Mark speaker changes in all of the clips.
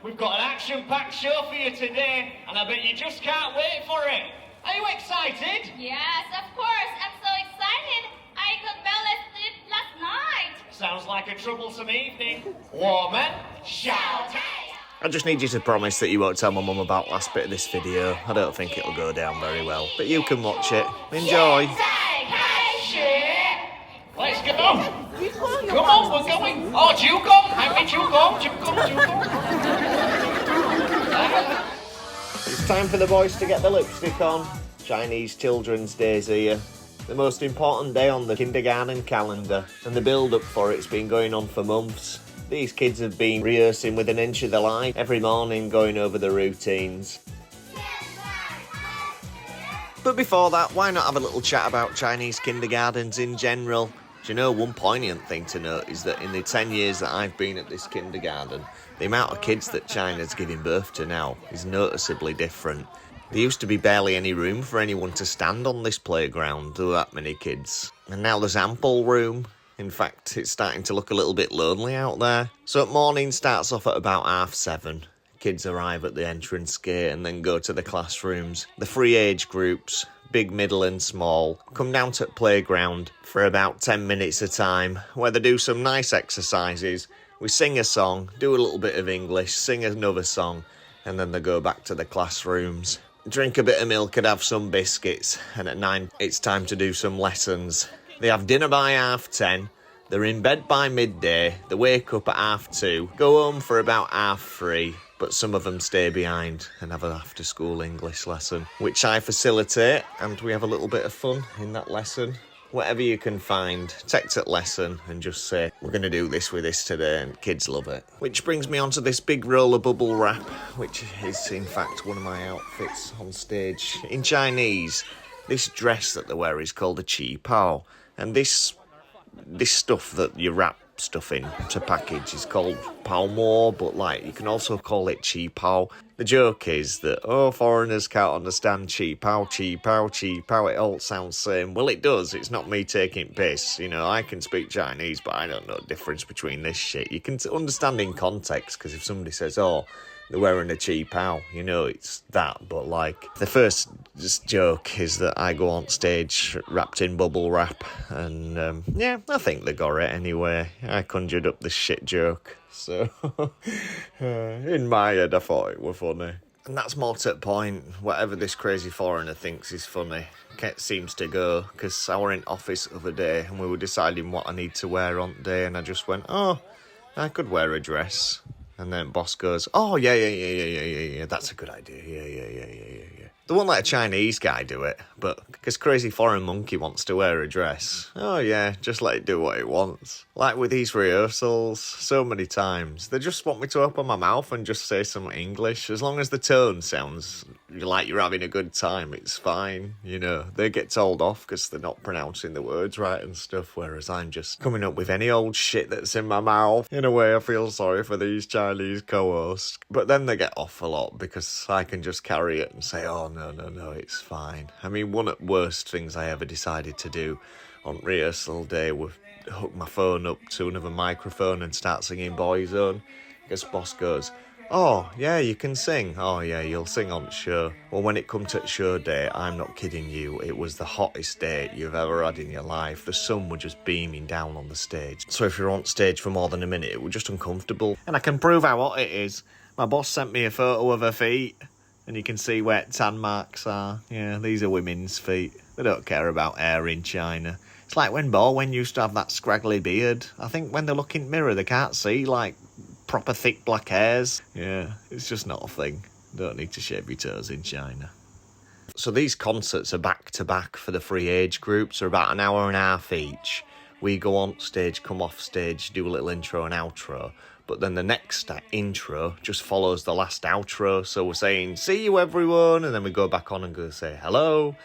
Speaker 1: We've got an action-packed show for you today, and I bet you just can't wait for it. Are you excited?
Speaker 2: Yes, of course. I'm so excited. I could barely sleep last night.
Speaker 1: Sounds like a troublesome evening. Woman, shout!
Speaker 3: I just need you to promise that you won't tell my mum about last bit of this video. I don't think it'll go down very well. But you can watch it. Enjoy!
Speaker 1: Let's go! Come on, we're going! Oh, dugong! Happy dugong!
Speaker 3: It's time for the boys to get the lipstick on. Chinese Children's Day's here. The most important day on the kindergarten calendar. And the build-up for it's been going on for months. These kids have been rehearsing with an inch of their life every morning, going over the routines. But before that, why not have a little chat about Chinese kindergartens in general? Do you know, one poignant thing to note is that in the 10 years that I've been at this kindergarten, the amount of kids that China's giving birth to now is noticeably different. There used to be barely any room for anyone to stand on this playground, there were that many kids. And now there's ample room. In fact, it's starting to look a little bit lonely out there. So morning starts off at about 7:30. Kids arrive at the entrance gate and then go to the classrooms. The three age groups, big, middle and small, come down to the playground for about 10 minutes a time, where they do some nice exercises. We sing a song, do a little bit of English, sing another song, and then they go back to the classrooms. Drink a bit of milk and have some biscuits, and at 9 it's time to do some lessons. They have dinner by 10:30, they're in bed by midday, they wake up at 2:30, go home for about 3:30, but some of them stay behind and have an after-school English lesson, which I facilitate, and we have a little bit of fun in that lesson. Whatever you can find, take that lesson and just say, we're going to do this with this today, and kids love it. Which brings me on to this big roll of bubble wrap, which is in fact one of my outfits on stage. In Chinese, this dress that they wear is called a qi pao, and this stuff that you wrap stuff in to package is called pao mo, but like you can also call it qi pao. The joke is that, foreigners can't understand qi pao, qi pao, qi pao, it all sounds the same. Well, it does, it's not me taking piss, you know, I can speak Chinese, but I don't know the difference between this shit. You can understand in context, because if somebody says, they're wearing a qi pao, you know it's that, but like, the first just joke is that I go on stage wrapped in bubble wrap, and I think they got it anyway. I conjured up this shit joke, so in my head I thought it were funny. And that's more to the point, whatever this crazy foreigner thinks is funny, it seems to go, because I were in office the other day and we were deciding what I need to wear on the day, and I just went, I could wear a dress. And then boss goes, yeah, that's a good idea, yeah. They won't let a Chinese guy do it, but because crazy foreign monkey wants to wear a dress, just let it do what it wants. Like with these rehearsals, so many times, they just want me to open my mouth and just say some English. As long as the tone sounds like you're having a good time, it's fine, you know. They get told off because they're not pronouncing the words right and stuff, whereas I'm just coming up with any old shit that's in my mouth. In a way, I feel sorry for these Chinese co-hosts. But then they get off a lot because I can just carry it and say, no, it's fine. I mean, one of the worst things I ever decided to do on rehearsal day was hook my phone up to another microphone and start singing Boyzone. Because boss goes, you can sing. You'll sing on show. Well, when it come to show day, I'm not kidding you, it was the hottest day you've ever had in your life. The sun was just beaming down on the stage. So if you're on stage for more than a minute, it was just uncomfortable. And I can prove how hot it is. My boss sent me a photo of her feet, and you can see where tan marks are. Yeah, these are women's feet. They don't care about hair in China. It's like when Bowen used to have that scraggly beard. I think when they look in the mirror, they can't see, like, proper thick black hairs. Yeah, it's just not a thing. Don't need to shave your toes in China. So these concerts are back-to-back for the three age groups. They're about an hour and a half each. We go on stage, come off stage, do a little intro and outro. But then the next intro just follows the last outro. So we're saying, see you everyone, and then we go back on and go say hello.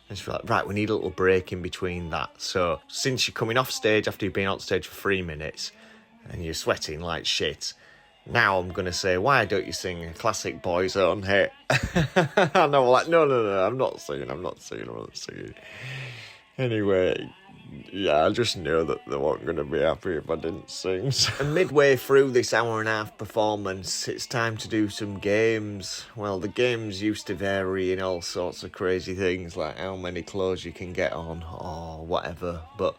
Speaker 3: And she's like, right, we need a little break in between that. So since you're coming off stage after you've been on stage for 3 minutes and you're sweating like shit, now I'm going to say, why don't you sing a classic Boyzone hit? And I'm like, no, I'm not singing. Anyway, Yeah, I just know that they weren't going to be happy if I didn't sing. And midway through this hour-and-a-half performance, it's time to do some games. Well, the games used to vary in all sorts of crazy things, like how many clothes you can get on or whatever. But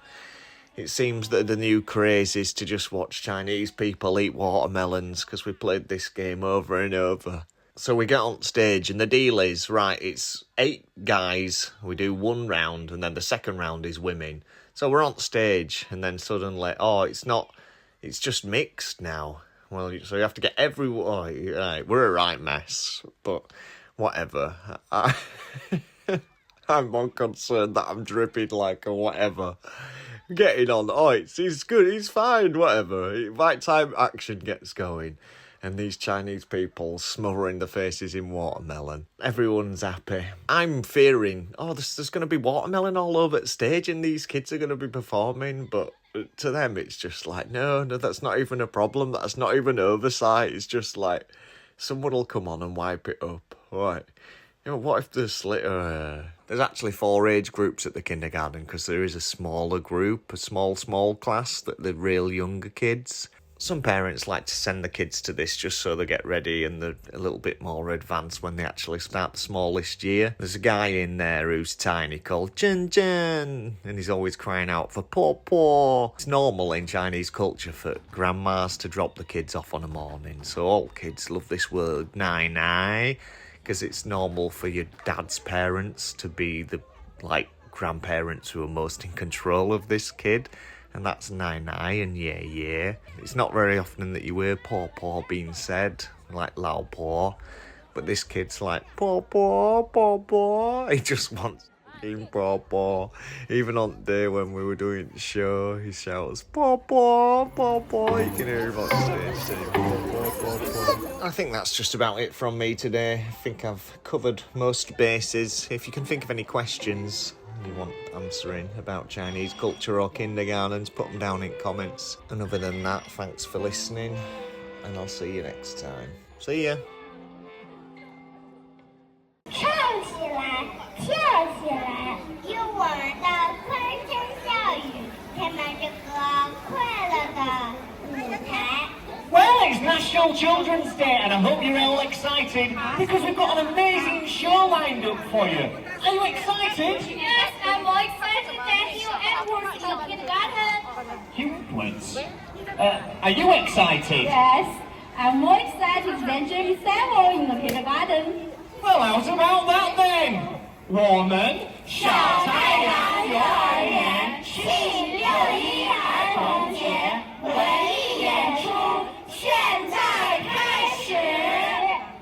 Speaker 3: it seems that the new craze is to just watch Chinese people eat watermelons, because we played this game over and over. So we get on stage, and the deal is, right, it's 8 guys, we do 1 round, and then the second round is women. So we're on stage, and then suddenly, it's just mixed now. Well, so you have to get everyone, right, we're a right mess, but whatever. I'm more concerned that I'm dripping like a whatever. Getting on, he's good, he's fine, whatever. Right time action gets going. And these Chinese people smothering their faces in watermelon. Everyone's happy. I'm fearing, there's going to be watermelon all over the stage and these kids are going to be performing. But to them, it's just like, no, that's not even a problem. That's not even oversight. It's just like, someone will come on and wipe it up. Right. What if there's there's actually 4 age groups at the kindergarten, because there is a smaller group, a small class, that the real younger kids. Some parents like to send the kids to this just so they get ready and they're a little bit more advanced when they actually start the smallest year. There's a guy in there who's tiny called Jen Jen, and he's always crying out for paw paw. It's normal in Chinese culture for grandmas to drop the kids off on a morning, so all kids love this word nai nai, because it's normal for your dad's parents to be the grandparents who are most in control of this kid. And that's nai nai and yeah yeah. It's not very often that you hear paw paw being said, like lao paw. But this kid's like, paw paw, paw paw. He just wants paw paw. Even on the day when we were doing the show, he shouts, paw paw, paw paw. You can hear him on stage saying, paw paw, paw paw. I think that's just about it from me today. I think I've covered most bases. If you can think of any questions you want answering about Chinese culture or kindergartens, put them down in comments. And other than that, thanks for listening, and I'll see you next time. See ya.
Speaker 2: 唱起来，跳起来，用我们的欢声笑语，开满这个快乐的舞台。
Speaker 1: Well, it's National Children's Day, and I hope you're all excited because we've got an amazing show lined up for you. Are you excited?
Speaker 2: Yes, I'm more excited than you Edwards in the kindergarten.
Speaker 1: Hughlings. Are you excited?
Speaker 2: Yes, I'm more excited than Jimmy Samuel in the kindergarten.
Speaker 1: Well, how's about that then? 我们小太阳幼儿园，谢谢。